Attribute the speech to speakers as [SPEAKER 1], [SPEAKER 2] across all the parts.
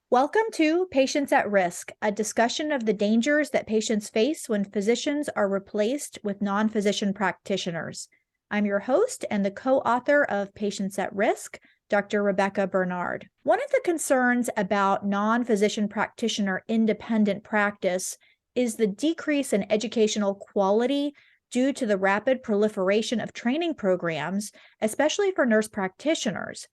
[SPEAKER 1] Welcome to Patients at Risk, a discussion of the dangers that patients face when physicians are replaced with non-physician practitioners. I'm your host and the co-author of Patients at Risk, Dr. Rebecca Bernard. One of the concerns about non-physician practitioner independent practice is the decrease in educational quality due to the rapid proliferation of training programs, especially for nurse practitioners.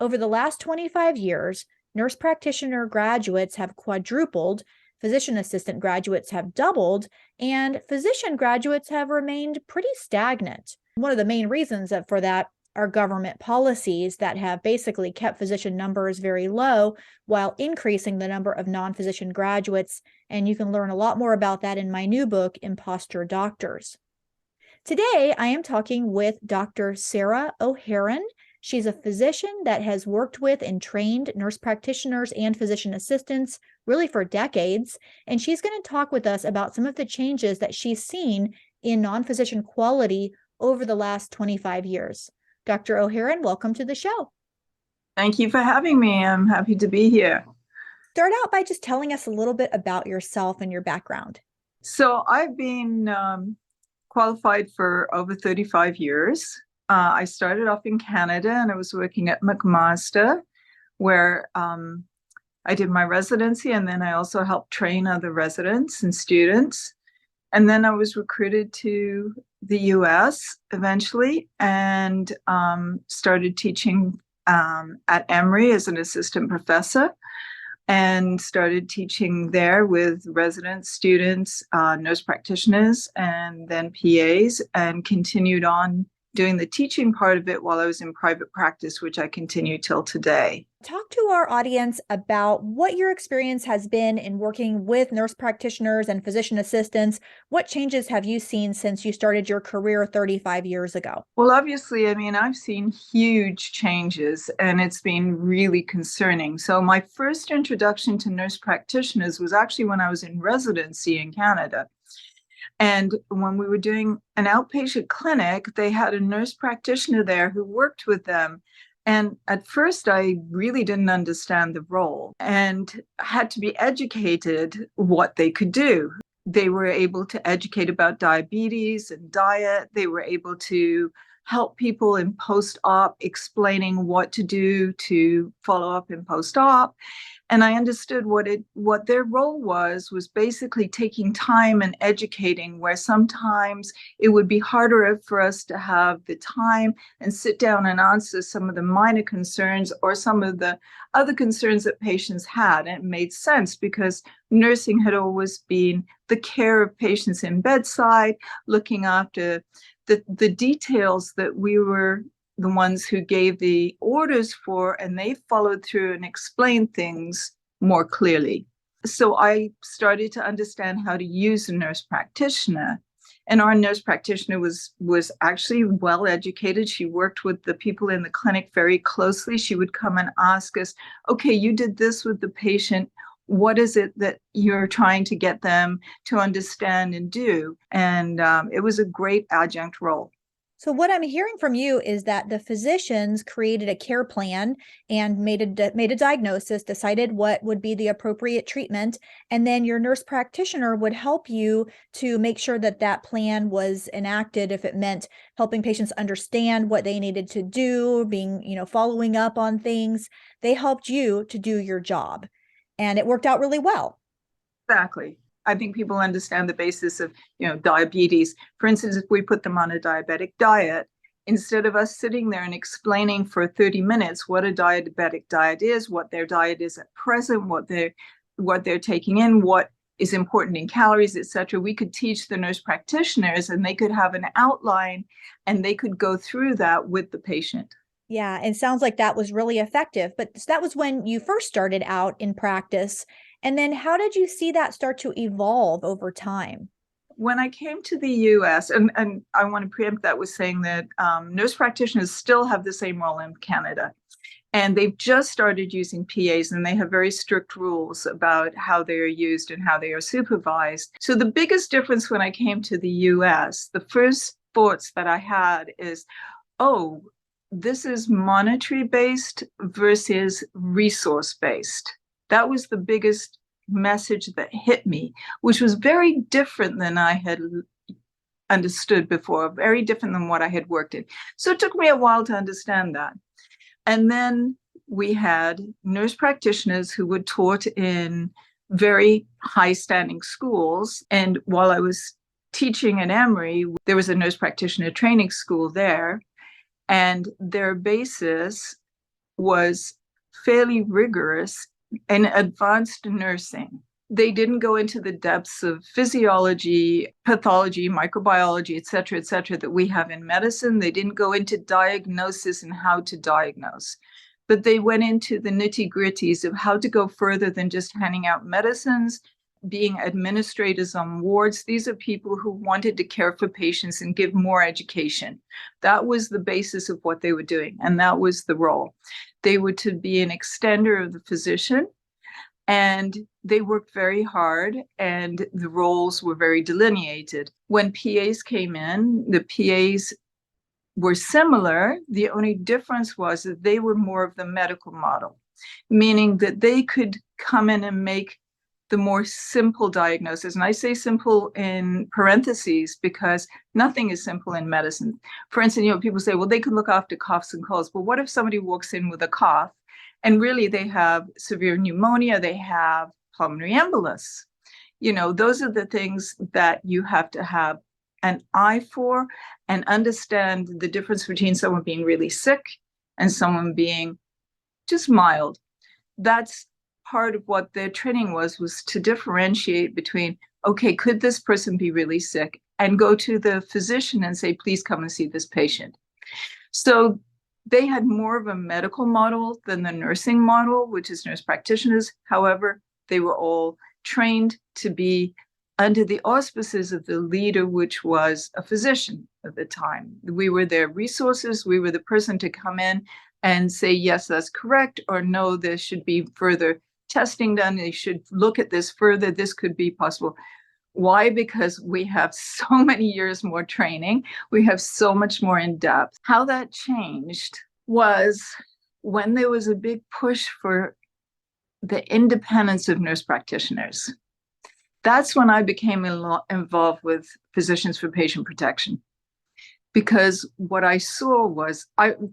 [SPEAKER 1] Over the last 25 years, nurse practitioner graduates have quadrupled, physician assistant graduates have doubled, and physician graduates have remained pretty stagnant. One of the main reasons for that are government policies that have basically kept physician numbers very low while increasing the number of non-physician graduates, and you can learn a lot more about that in my new book, Imposter Doctors. Today, I am talking with Dr. Sara O'Heron. She's a physician that has worked with and trained nurse practitioners and physician assistants really for decades, and she's going to talk with us about some of the changes that she's seen in non-physician quality over the last 25 years. Dr. O'Heron, welcome to the show.
[SPEAKER 2] Thank you for having me. I'm happy to be here.
[SPEAKER 1] Start out by just telling us a little bit about yourself and your background.
[SPEAKER 2] So I've been qualified for over 35 years. I started off in Canada and I was working at McMaster, where I did my residency, and then I also helped train other residents and students. And then I was recruited to the US eventually and started teaching at Emory as an assistant professor, and started teaching there with residents, students, nurse practitioners, and then PAs, and continued on doing the teaching part of it while I was in private practice, which I continue till today.
[SPEAKER 1] Talk to our audience about what your experience has been in working with nurse practitioners and physician assistants. What changes have you seen since you started your career 35 years ago?
[SPEAKER 2] Well, obviously, I've seen huge changes, and it's been really concerning. So my first introduction to nurse practitioners was actually when I was in residency in Canada. And when we were doing an outpatient clinic, they had a nurse practitioner there who worked with them. And at first, I really didn't understand the role and had to be educated what they could do. They were able to educate about diabetes and diet. They were able to help people in post-op, explaining what to do to follow up in post-op. And I understood what their role was basically taking time and educating, where sometimes it would be harder for us to have the time and sit down and answer some of the minor concerns or some of the other concerns that patients had. And it made sense because nursing had always been the care of patients in bedside, looking after the details that we were the ones who gave the orders for, and they followed through and explained things more clearly. So I started to understand how to use a nurse practitioner. And our nurse practitioner was actually well educated. She worked with the people in the clinic very closely. She would come and ask us, okay, you did this with the patient. What is it that you're trying to get them to understand and do? And it was a great adjunct role.
[SPEAKER 1] So what I'm hearing from you is that the physicians created a care plan and made a diagnosis, decided what would be the appropriate treatment, and then your nurse practitioner would help you to make sure that that plan was enacted if it meant helping patients understand what they needed to do, following up on things. They helped you to do your job, and it worked out really well.
[SPEAKER 2] Exactly. I think people understand the basis of, diabetes. For instance, if we put them on a diabetic diet, instead of us sitting there and explaining for 30 minutes what a diabetic diet is, what their diet is at present, what they're taking in, what is important in calories, etc., we could teach the nurse practitioners, and they could have an outline and they could go through that with the patient.
[SPEAKER 1] Yeah, it sounds like that was really effective. But that was when you first started out in practice. And then how did you see that start to evolve over time?
[SPEAKER 2] When I came to the US, and I want to preempt that with saying that nurse practitioners still have the same role in Canada. And they've just started using PAs, and they have very strict rules about how they are used and how they are supervised. So the biggest difference when I came to the US, the first thoughts that I had is, oh, this is monetary based versus resource based. That was the biggest message that hit me, which was very different than I had understood before, very different than what I had worked in. So it took me a while to understand that. And then we had nurse practitioners who were taught in very high standing schools. And while I was teaching at Emory, there was a nurse practitioner training school there. And their basis was fairly rigorous in advanced nursing. They didn't go into the depths of physiology, pathology, microbiology, et cetera, that we have in medicine. They didn't go into diagnosis and how to diagnose, but they went into the nitty-gritties of how to go further than just handing out medicines, being administrators on wards. These are people who wanted to care for patients and give more education. That was the basis of what they were doing, and that was the role. They were to be an extender of the physician, and they worked very hard, and the roles were very delineated. When PAs came in, the PAs were similar. The only difference was that they were more of the medical model, meaning that they could come in and make the more simple diagnosis. And I say simple in parentheses because nothing is simple in medicine. For instance, people say, well, they can look after coughs and colds. But what if somebody walks in with a cough and really they have severe pneumonia, they have pulmonary embolus? Those are the things that you have to have an eye for and understand the difference between someone being really sick and someone being just mild. That's part of what their training was to differentiate between, okay, could this person be really sick? And go to the physician and say, please come and see this patient. So they had more of a medical model than the nursing model, which is nurse practitioners. However, they were all trained to be under the auspices of the leader, which was a physician at the time. We were their resources. We were the person to come in and say, yes, that's correct, or no, there should be further testing done. They should look at this further. This could be possible. Why? Because we have so many years more training. We have so much more in depth. How that changed was when there was a big push for the independence of nurse practitioners. That's when I became involved with Physicians for Patient Protection. Because what I saw was,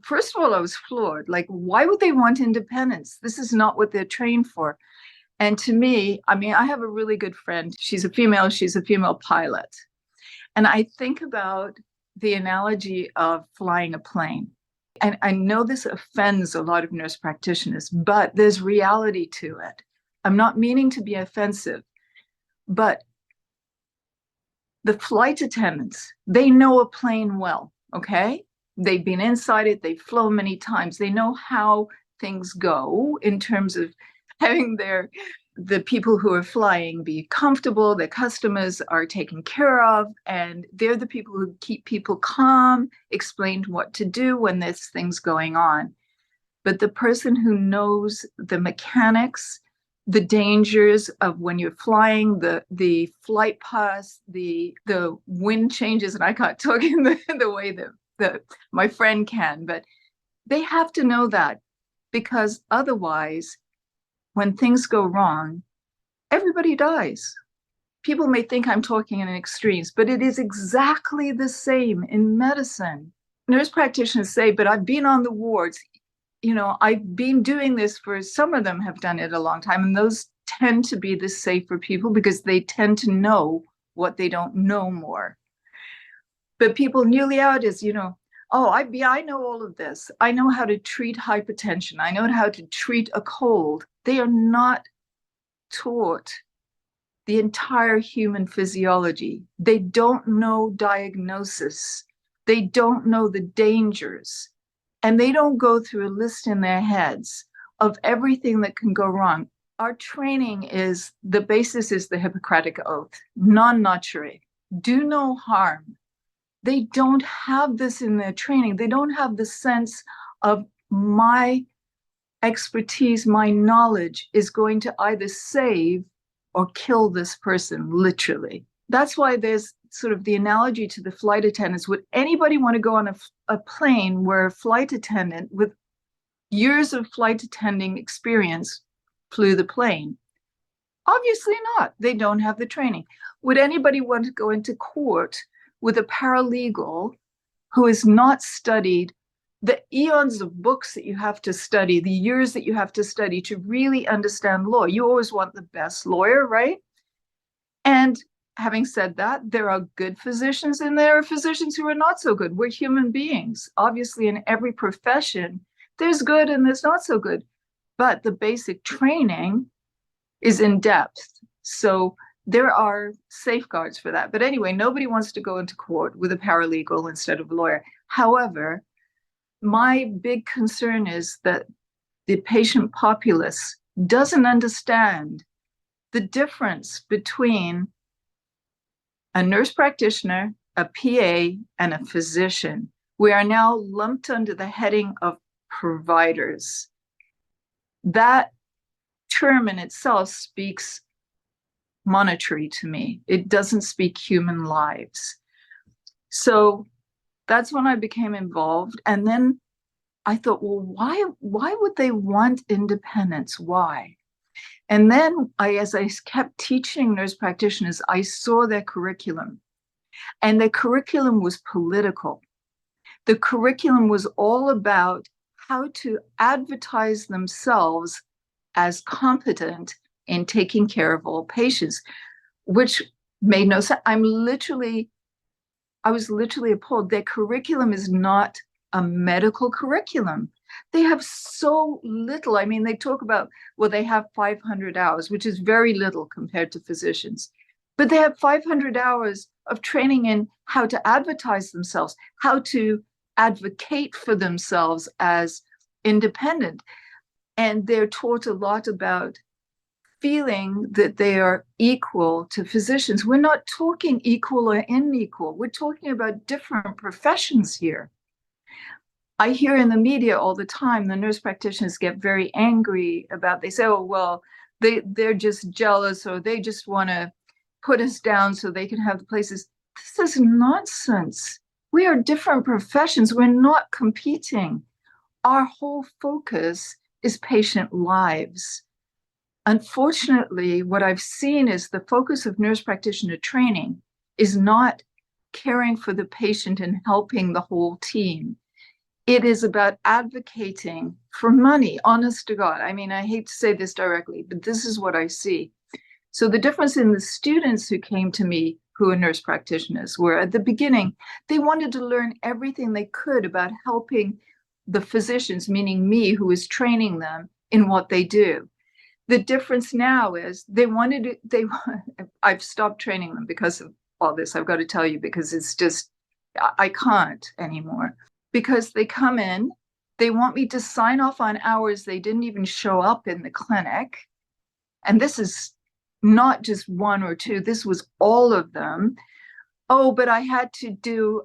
[SPEAKER 2] first of all, I was floored. Like, why would they want independence? This is not what they're trained for. And to me, I have a really good friend. She's a female pilot. And I think about the analogy of flying a plane. And I know this offends a lot of nurse practitioners, but there's reality to it. I'm not meaning to be offensive, but the flight attendants, they know a plane well, okay? They've been inside it, they've flown many times. They know how things go in terms of having the people who are flying be comfortable, their customers are taken care of, and they're the people who keep people calm, explain what to do when there's things going on. But the person who knows the mechanics, the dangers of when you're flying, the flight paths, the wind changes, and I can't talk in the way that my friend can, but they have to know that, because otherwise, when things go wrong, everybody dies. People may think I'm talking in extremes, but it is exactly the same in medicine. Nurse practitioners say, but I've been on the wards. I've been doing this some of them have done it a long time, and those tend to be the safer people because they tend to know what they don't know more. But people newly out is, I know all of this. I know how to treat hypertension. I know how to treat a cold. They are not taught the entire human physiology. They don't know diagnosis. They don't know the dangers. And they don't go through a list in their heads of everything that can go wrong. Our training is, the basis is the Hippocratic Oath, non nocere, do no harm. They don't have this in their training. They don't have the sense of my expertise, my knowledge is going to either save or kill this person, literally. That's why there's sort of the analogy to the flight attendants. Would anybody want to go on a plane where a flight attendant with years of flight attending experience flew the plane? Obviously not. They don't have the training. Would anybody want to go into court with a paralegal who has not studied the eons of books that you have to study, the years that you have to study to really understand law? You always want the best lawyer, right? And having said that, there are good physicians and there are physicians who are not so good. We're human beings. Obviously, in every profession, there's good and there's not so good. But the basic training is in depth. So there are safeguards for that. But anyway, nobody wants to go into court with a paralegal instead of a lawyer. However, my big concern is that the patient populace doesn't understand the difference between a nurse practitioner, a PA, and a physician. We are now lumped under the heading of providers. That term in itself speaks monetary to me. It doesn't speak human lives. So that's when I became involved. And then I thought, well, why would they want independence? Why? And then as I kept teaching nurse practitioners, I saw their curriculum. And the curriculum was political. The curriculum was all about how to advertise themselves as competent in taking care of all patients, which made no sense. I was literally appalled. Their curriculum is not a medical curriculum. They have so little. I mean, they talk about, well, they have 500 hours, which is very little compared to physicians. But they have 500 hours of training in how to advertise themselves, how to advocate for themselves as independent. And they're taught a lot about feeling that they are equal to physicians. We're not talking equal or unequal. We're talking about different professions here. I hear in the media all the time, the nurse practitioners get very angry about, they say, oh, well, they're just jealous or they just want to put us down so they can have the places. This is nonsense. We are different professions. We're not competing. Our whole focus is patient lives. Unfortunately, what I've seen is the focus of nurse practitioner training is not caring for the patient and helping the whole team. It is about advocating for money, honest to God. I mean, I hate to say this directly, but this is what I see. So the difference in the students who came to me who are nurse practitioners were at the beginning, they wanted to learn everything they could about helping the physicians, meaning me, who is training them in what they do. The difference now is I've stopped training them because of all this. I've got to tell you, because it's just, I can't anymore. Because they come in, they want me to sign off on hours they didn't even show up in the clinic. And this is not just one or two, this was all of them. Oh, but I had to do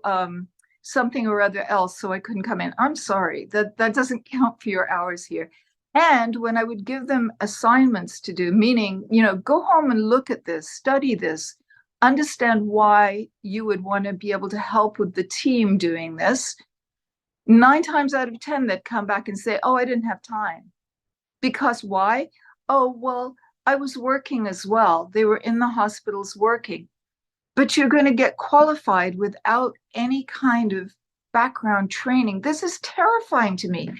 [SPEAKER 2] something or other else, so I couldn't come in. I'm sorry, that doesn't count for your hours here. And when I would give them assignments to do, meaning, go home and look at this, study this, understand why you would want to be able to help with the team doing this, 9 times out of 10, they'd come back and say, oh, I didn't have time. Because why? Oh, well, I was working as well. They were in the hospitals working. But you're going to get qualified without any kind of background training. This is terrifying to me.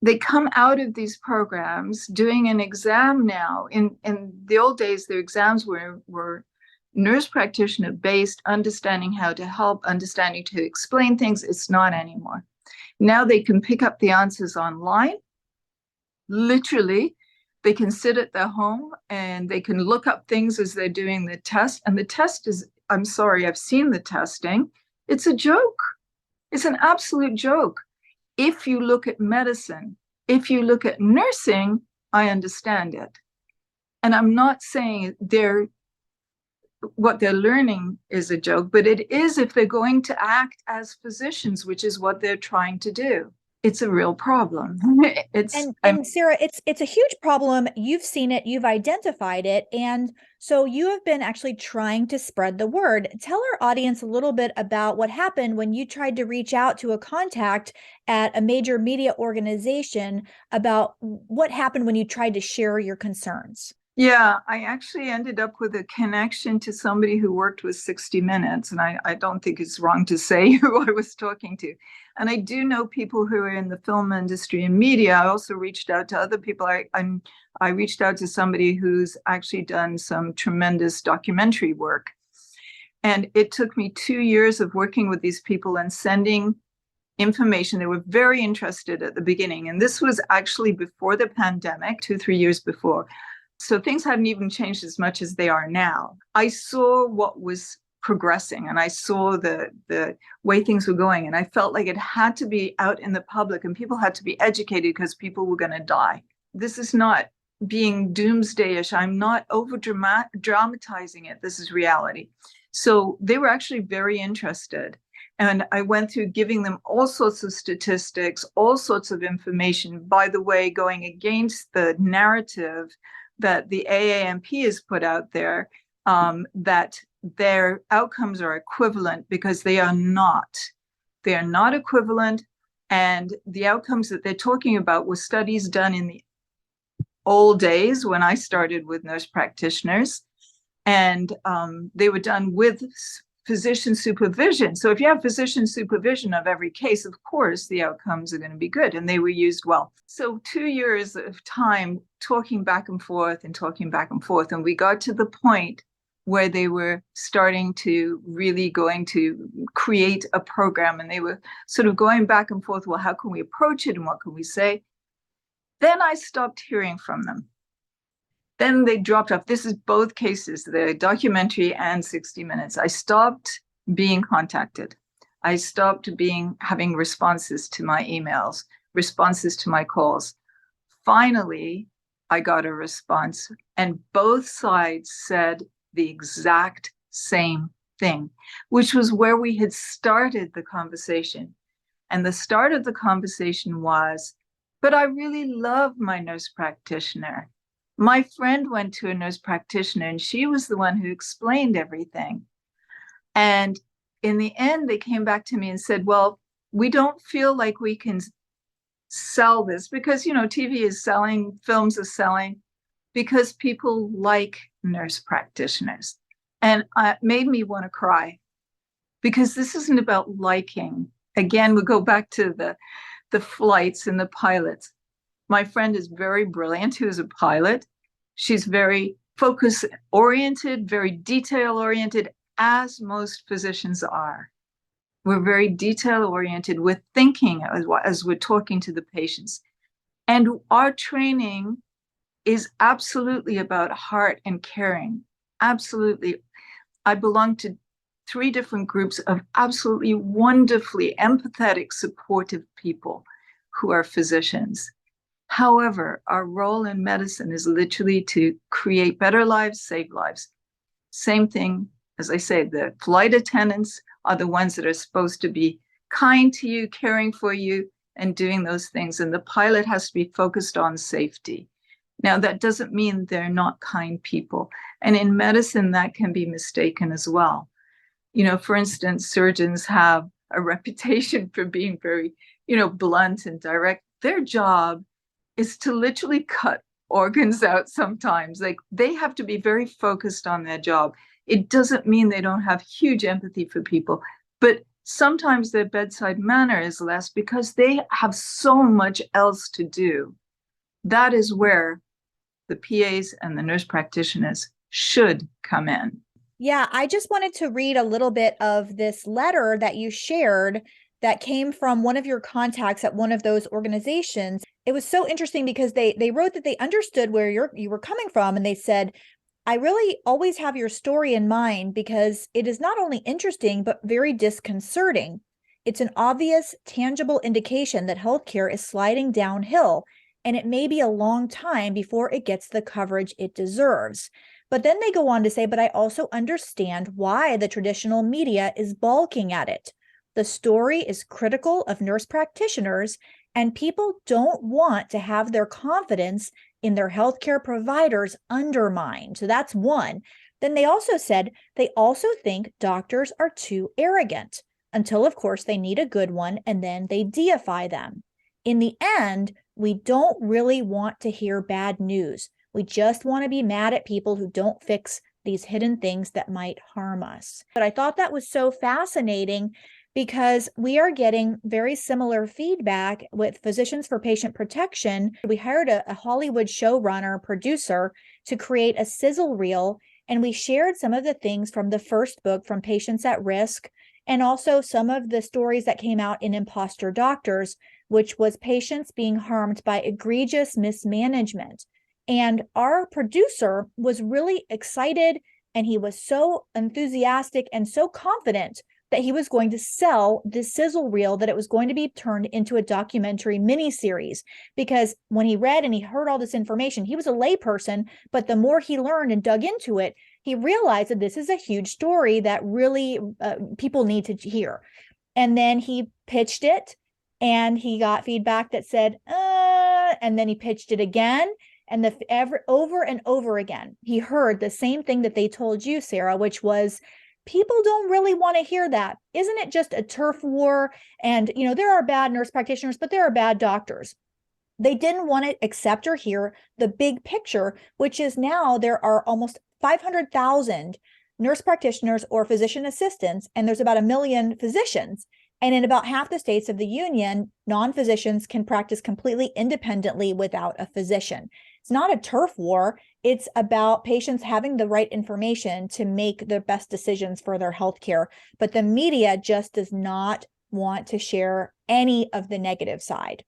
[SPEAKER 2] They come out of these programs doing an exam now. In the old days, their exams were nurse practitioner based, understanding how to help, understanding to explain things. It's not anymore. Now they can pick up the answers online. Literally, they can sit at their home and they can look up things as they're doing the test. And the test is, I'm sorry, I've seen the testing. It's a joke. It's an absolute joke. If you look at medicine, if you look at nursing, I understand it. And I'm not saying what they're learning is a joke, but it is if they're going to act as physicians, which is what they're trying to do. it's a real problem.
[SPEAKER 1] And Sara, it's a huge problem. You've seen it, you've identified it, and so you have been actually trying to spread the word. Tell our audience a little bit about what happened when you tried to reach out to a contact at a major media organization about what happened when you tried to share your concerns.
[SPEAKER 2] Yeah, I actually ended up with a connection to somebody who worked with 60 Minutes, and I don't think it's wrong to say who I was talking to. And I do know people who are in the film industry and media. I also reached out to other people. I reached out to somebody who's actually done some tremendous documentary work. And it took me 2 years of working with these people and sending information. They were very interested at the beginning. And this was actually before the pandemic, 2, 3 years before. So things hadn't even changed as much as they are now. I saw what was progressing and I saw the way things were going. And I felt like it had to be out in the public and people had to be educated because people were going to die. This is not being doomsdayish. I'm not over dramatizing it. This is reality. So they were actually very interested. And I went through giving them all sorts of statistics, all sorts of information, by the way, going against the narrative that the AANP has put out there, that their outcomes are equivalent, because they are not. They are not equivalent. And the outcomes that they're talking about were studies done in the old days when I started with nurse practitioners. And they were done with physician supervision. So if you have physician supervision of every case, of course, the outcomes are going to be good, and they were used well. So 2 years of time talking back and forth and talking back and forth. And we got to the point where they were starting to really going to create a program, and they were sort of going back and forth. Well, how can we approach it and what can we say? Then I stopped hearing from them. Then they dropped off. This is both cases, the documentary and 60 Minutes. I stopped being contacted. I stopped having responses to my emails, responses to my calls. Finally, I got a response, and both sides said the exact same thing, which was where we had started the conversation. And the start of the conversation was, but I really love my nurse practitioner. My friend went to a nurse practitioner and she was the one who explained everything. And in the end, they came back to me and said, well, we don't feel like we can sell this because, TV is selling, films are selling, because people like nurse practitioners. And it made me want to cry, because this isn't about liking. Again, we go back to the flights and the pilots. My friend is very brilliant, who is a pilot. She's very focus-oriented, very detail-oriented, as most physicians are. We're very detail-oriented. We're thinking as we're talking to the patients. And our training is absolutely about heart and caring. Absolutely. I belong to 3 different groups of absolutely wonderfully empathetic, supportive people who are physicians. However, our role in medicine is literally to create better lives, save lives. Same thing, as I say, the flight attendants are the ones that are supposed to be kind to you, caring for you, and doing those things. And the pilot has to be focused on safety. Now, that doesn't mean they're not kind people. And in medicine, that can be mistaken as well. For instance, surgeons have a reputation for being very, blunt and direct. Their job is to literally cut organs out sometimes. Like, they have to be very focused on their job. It doesn't mean they don't have huge empathy for people, but sometimes their bedside manner is less because they have so much else to do. That is where the PAs and the nurse practitioners should come in.
[SPEAKER 1] Yeah, I just wanted to read a little bit of this letter that you shared that came from one of your contacts at one of those organizations. It was so interesting because they wrote that they understood where you were coming from, and they said, I really always have your story in mind because it is not only interesting, but very disconcerting. It's an obvious, tangible indication that healthcare is sliding downhill, and it may be a long time before it gets the coverage it deserves. But then they go on to say, but I also understand why the traditional media is balking at it. The story is critical of nurse practitioners, And people don't want to have their confidence in their healthcare providers undermined. So that's one. Then they also said they also think doctors are too arrogant until, of course, they need a good one, and then they deify them. In the end, we don't really want to hear bad news. We just want to be mad at people who don't fix these hidden things that might harm us. But I thought that was so fascinating because we are getting very similar feedback with Physicians for Patient Protection. We hired a Hollywood showrunner, producer, to create a sizzle reel, and we shared some of the things from the first book, From Patients at Risk, and also some of the stories that came out in Imposter Doctors, which was patients being harmed by egregious mismanagement. And our producer was really excited, and he was so enthusiastic and so confident that he was going to sell this sizzle reel, that it was going to be turned into a documentary miniseries. Because when he read and he heard all this information, he was a layperson, but the more he learned and dug into it, he realized that this is a huge story that really people need to hear. And then he pitched it, and he got feedback that said, and then he pitched it again. And over and over again, he heard the same thing that they told you, Sara, which was, people don't really want to hear that. Isn't it just a turf war? And, there are bad nurse practitioners, but there are bad doctors. They didn't want to accept or hear the big picture, which is now there are almost 500,000 nurse practitioners or physician assistants, and there's about 1 million physicians. And in about half the states of the union, non-physicians can practice completely independently without a physician. It's not a turf war. It's about patients having the right information to make the best decisions for their healthcare. But the media just does not want to share any of the negative side.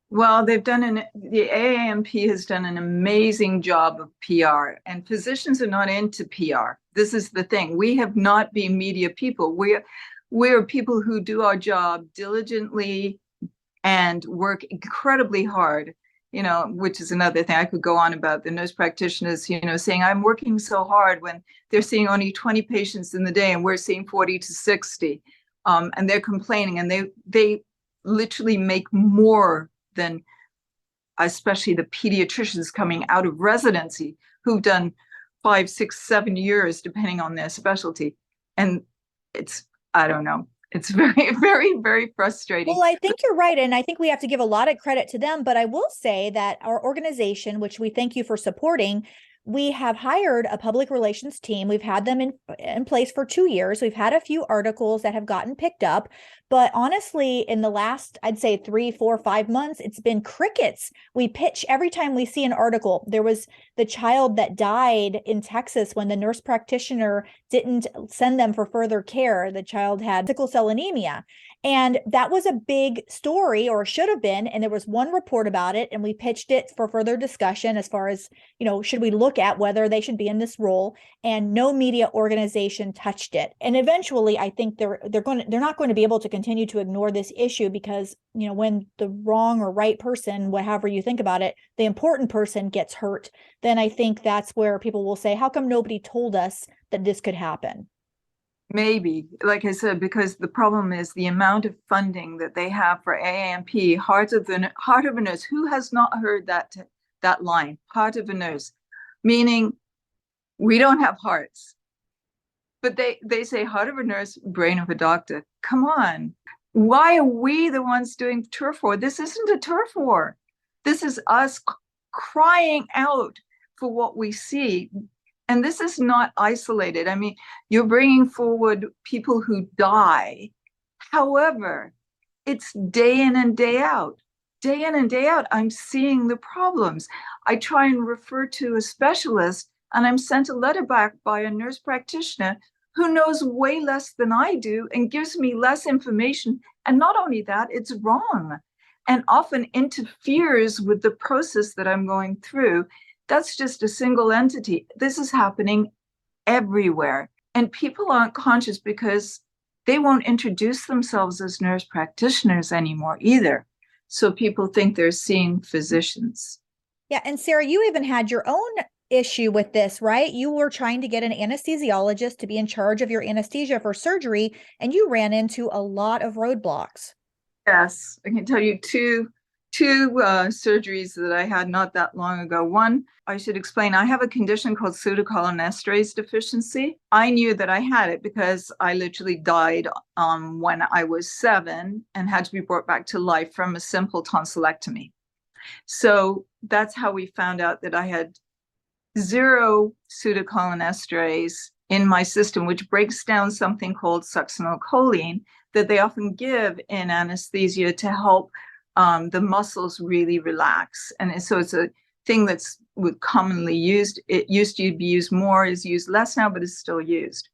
[SPEAKER 2] Well, the AAMP has done an amazing job of PR, and physicians are not into PR. This is the thing. We have not been media people. We're people who do our job diligently and work incredibly hard, which is another thing. I could go on about the nurse practitioners, saying I'm working so hard when they're seeing only 20 patients in the day and we're seeing 40 to 60. And they're complaining, and they literally make more than, especially the pediatricians coming out of residency who've done 5, 6, 7 years, depending on their specialty. And I don't know. It's very, very, very frustrating.
[SPEAKER 1] Well, I think you're right. And I think we have to give a lot of credit to them. But I will say that our organization, which we thank you for supporting, we have hired a public relations team. We've had them in place for 2 years. We've had a few articles that have gotten picked up. But honestly, in the last, I'd say 3, 4, 5 months, it's been crickets. We pitch every time we see an article. There was the child that died in Texas when the nurse practitioner didn't send them for further care. The child had sickle cell anemia. And that was a big story, or should have been. And there was one report about it, and we pitched it for further discussion as far as, should we look at whether they should be in this role? And no media organization touched it. And eventually, I think they're not going to be able to continue to ignore this issue, because, when the wrong or right person, whatever you think about it, the important person gets hurt, then I think that's where people will say, how come nobody told us that this could happen?
[SPEAKER 2] Maybe, like I said, because the problem is the amount of funding that they have for AAMP, heart of a nurse. Who has not heard that line, heart of a nurse? Meaning we don't have hearts. But they say heart of a nurse, brain of a doctor. Come on. Why are we the ones doing turf war? This isn't a turf war. This is us crying out for what we see. And this is not isolated. I mean, you're bringing forward people who die. However, it's day in and day out. Day in and day out, I'm seeing the problems. I try and refer to a specialist, and I'm sent a letter back by a nurse practitioner who knows way less than I do and gives me less information. And not only that, it's wrong and often interferes with the process that I'm going through. That's just a single entity. This is happening everywhere. And people aren't conscious because they won't introduce themselves as nurse practitioners anymore either. So people think they're seeing physicians.
[SPEAKER 1] Yeah. And Sara, you even had your own issue with this, right? You were trying to get an anesthesiologist to be in charge of your anesthesia for surgery, and you ran into a lot of roadblocks.
[SPEAKER 2] Yes, I can tell you two surgeries that I had not that long ago. One, I should explain, I have a condition called pseudocholinesterase deficiency. I knew that I had it because I literally died when I was 7 and had to be brought back to life from a simple tonsillectomy. So that's how we found out that I had zero pseudocholinesterase in my system, which breaks down something called succinylcholine that they often give in anesthesia to help the muscles really relax. And so it's a thing that's commonly used. It used to be used more, is used less now, but is still used.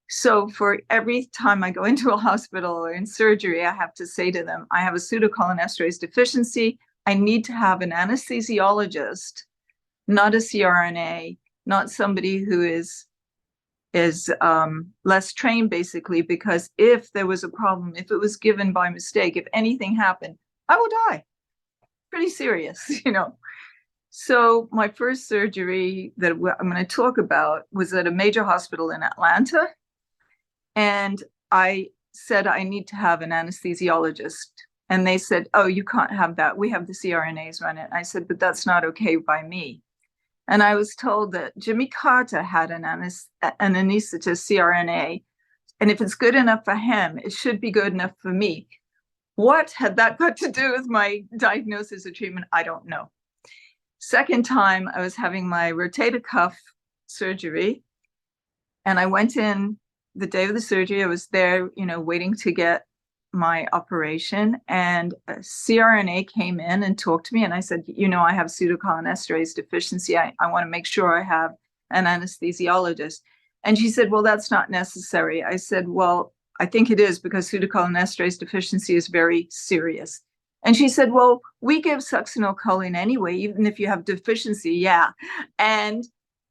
[SPEAKER 2] So for every time I go into a hospital or in surgery, I have to say to them, I have a pseudocholinesterase deficiency. I need to have an anesthesiologist, not a CRNA, not somebody who is less trained, basically, because if there was a problem, if it was given by mistake, if anything happened, I will die. Pretty serious, you know. So my first surgery that I'm going to talk about was at a major hospital in Atlanta. And I said, I need to have an anesthesiologist. And they said, oh, you can't have that. We have the CRNAs run it. I said, but that's not okay by me. And I was told that Jimmy Carter had an anesthetist CRNA. And if it's good enough for him, it should be good enough for me. What had that got to do with my diagnosis or treatment? I don't know. Second time, I was having my rotator cuff surgery. And I went in the day of the surgery. I was there, you know, waiting to get my operation, and a CRNA came in and talked to me, and I said, you know, I have pseudocholinesterase deficiency. I want to make sure I have an anesthesiologist. And she said, well, that's not necessary. I said, well, I think it is, because pseudocholinesterase deficiency is very serious. And she said, well, we give succinylcholine anyway, even if you have deficiency. Yeah. And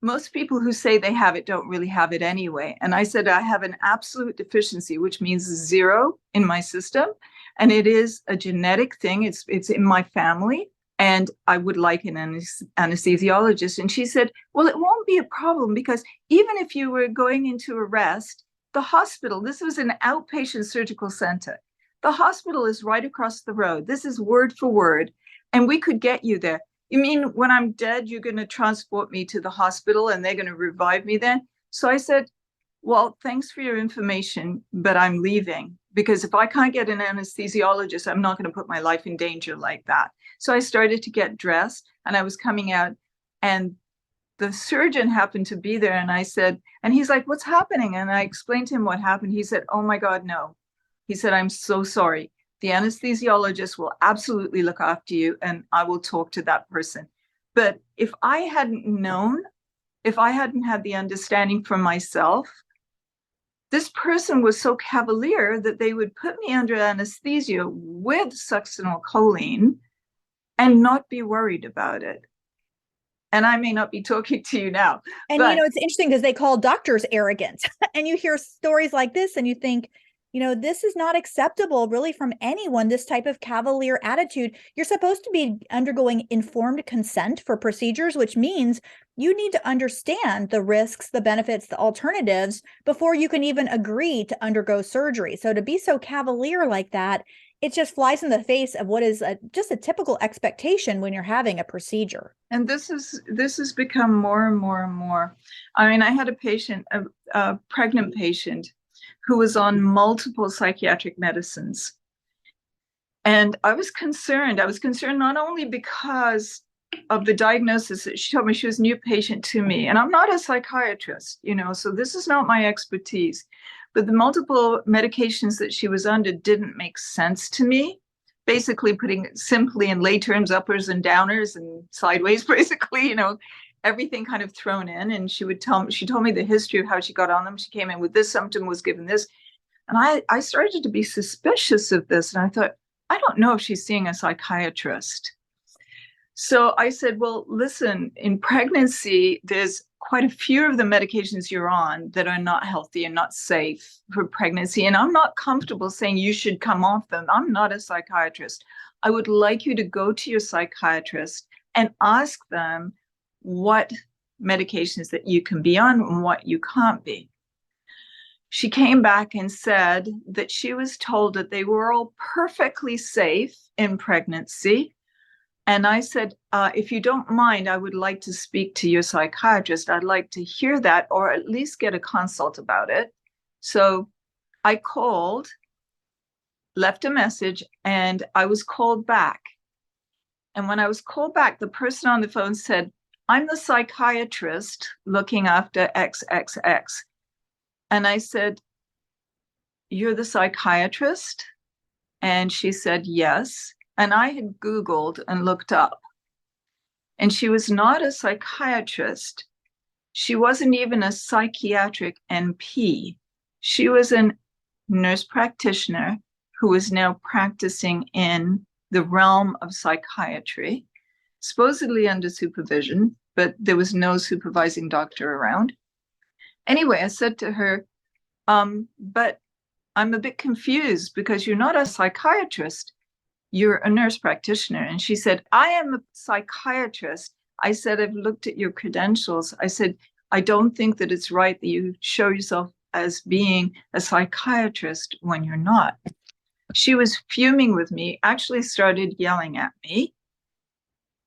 [SPEAKER 2] most people who say they have it don't really have it anyway. And I said, I have an absolute deficiency, which means 0 in my system. And it is a genetic thing. It's in my family. And I would like an anesthesiologist. And she said, well, it won't be a problem, because even if you were going into arrest, the hospital, this was an outpatient surgical center. The hospital is right across the road. This is word for word. And we could get you there. You mean when I'm dead, you're going to transport me to the hospital and they're going to revive me then? So I said, well, thanks for your information, but I'm leaving, because if I can't get an anesthesiologist, I'm not going to put my life in danger like that. So I started to get dressed, and I was coming out, and the surgeon happened to be there. And I said, and he's like, what's happening? And I explained to him what happened. He said, oh my God, no. He said, I'm so sorry. The anesthesiologist will absolutely look after you, and I will talk to that person. But if I hadn't known, if I hadn't had the understanding for myself, this person was so cavalier that they would put me under anesthesia with succinylcholine and not be worried about it. And I may not be talking to you now.
[SPEAKER 1] And, you know, it's interesting because they call doctors arrogant. And you hear stories like this and you think, you know, this is not acceptable really from anyone, this type of cavalier attitude. You're supposed to be undergoing informed consent for procedures, which means you need to understand the risks, the benefits, the alternatives before you can even agree to undergo surgery. So to be so cavalier like that, it just flies in the face of what is just a typical expectation when you're having a procedure.
[SPEAKER 2] And this has become more and more and more. I mean, I had a patient, a pregnant patient, who was on multiple psychiatric medicines. And I was concerned. I was concerned not only because of the diagnosis that she told me. She was a new patient to me. And I'm not a psychiatrist, you know, so this is not my expertise. But the multiple medications that she was under didn't make sense to me. Basically, putting it simply in lay terms, uppers and downers and sideways, basically, you know, everything kind of thrown in. And she told me the history of how she got on them. She came in with this symptom, was given this. And I started to be suspicious of this. And I thought, I don't know if she's seeing a psychiatrist. So I said, well, listen, in pregnancy, there's quite a few of the medications you're on that are not healthy and not safe for pregnancy. And I'm not comfortable saying you should come off them. I'm not a psychiatrist. I would like you to go to your psychiatrist and ask them what medications that you can be on and what you can't be. She came back and said that she was told that they were all perfectly safe in pregnancy. And I said, if you don't mind, I would like to speak to your psychiatrist. I'd like to hear that, or at least get a consult about it. So I called, left a message, and I was called back. And when I was called back, the person on the phone said, I'm the psychiatrist looking after XXX. And I said, you're the psychiatrist? And she said, yes. And I had Googled and looked up. And she was not a psychiatrist. She wasn't even a psychiatric NP. She was a nurse practitioner who was now practicing in the realm of psychiatry, supposedly under supervision, but there was no supervising doctor around. Anyway, I said to her, but I'm a bit confused because you're not a psychiatrist, you're a nurse practitioner. And she said, I am a psychiatrist. I said, I've looked at your credentials. I said, I don't think that it's right that you show yourself as being a psychiatrist when you're not. She was fuming with me, actually started yelling at me,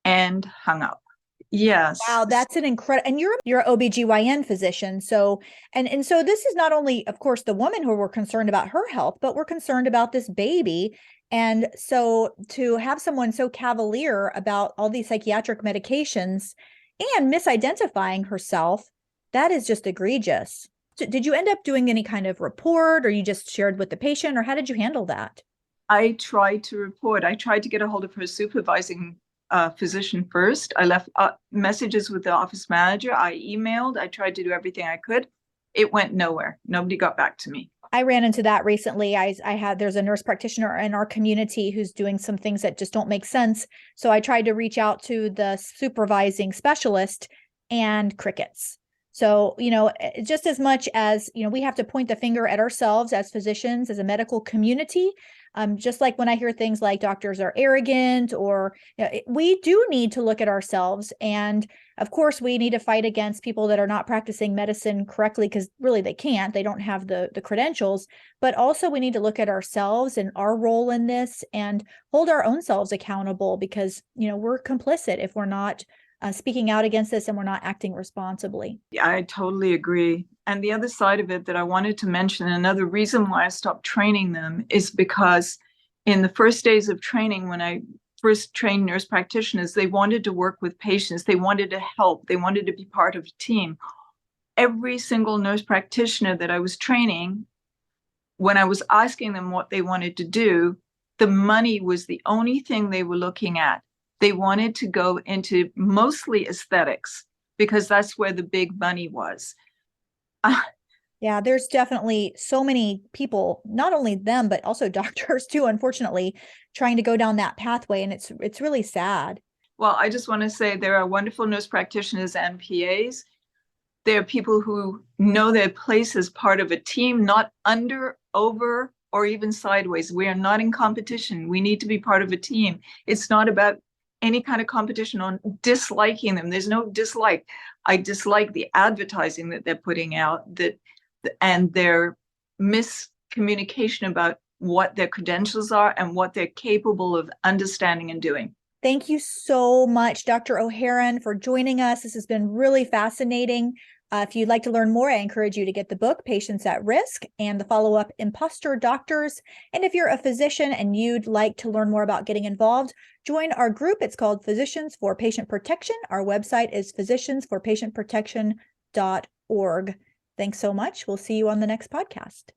[SPEAKER 2] and hung up. Yes.
[SPEAKER 1] Wow, that's an incredible, and you're an OBGYN physician. So, and so this is not only, of course, the woman who we're concerned about her health, but we're concerned about this baby. And so to have someone so cavalier about all these psychiatric medications and misidentifying herself, that is just egregious. So did you end up doing any kind of report, or you just shared with the patient, or how did you handle that?
[SPEAKER 2] I tried to report. I tried to get a hold of her supervising physician first. I left messages with the office manager. I emailed. I tried to do everything I could. It went nowhere. Nobody got back to me.
[SPEAKER 1] I ran into that recently. There's a nurse practitioner in our community who's doing some things that just don't make sense. So I tried to reach out to the supervising specialist, and crickets. So, just as much as, we have to point the finger at ourselves as physicians, as a medical community, just like when I hear things like doctors are arrogant, or we do need to look at ourselves. And of course, we need to fight against people that are not practicing medicine correctly, because really they can't. They don't have the credentials. But also we need to look at ourselves and our role in this and hold our own selves accountable, because, we're complicit if we're not speaking out against this and we're not acting responsibly.
[SPEAKER 2] Yeah, I totally agree. And the other side of it that I wanted to mention, another reason why I stopped training them, is because in the first days of training, when I first trained nurse practitioners, they wanted to work with patients. They wanted to help. They wanted to be part of a team. Every single nurse practitioner that I was training, when I was asking them what they wanted to do, the money was the only thing they were looking at. They wanted to go into mostly aesthetics because that's where the big money was.
[SPEAKER 1] Yeah, there's definitely so many people, not only them, but also doctors too, unfortunately, trying to go down that pathway. And it's really sad.
[SPEAKER 2] Well, I just want to say there are wonderful nurse practitioners and PAs. There are people who know their place as part of a team, not under, over, or even sideways. We are not in competition. We need to be part of a team. It's not about any kind of competition on disliking them. There's no dislike. I dislike the advertising that they're putting out, and their miscommunication about what their credentials are and what they're capable of understanding and doing.
[SPEAKER 1] Thank you so much, Dr. O'Heron, for joining us. This has been really fascinating. If you'd like to learn more, I encourage you to get the book, Patients at Risk, and the follow-up, Imposter Doctors. And if you're a physician and you'd like to learn more about getting involved, join our group. It's called Physicians for Patient Protection. Our website is physiciansforpatientprotection.org. Thanks so much. We'll see you on the next podcast.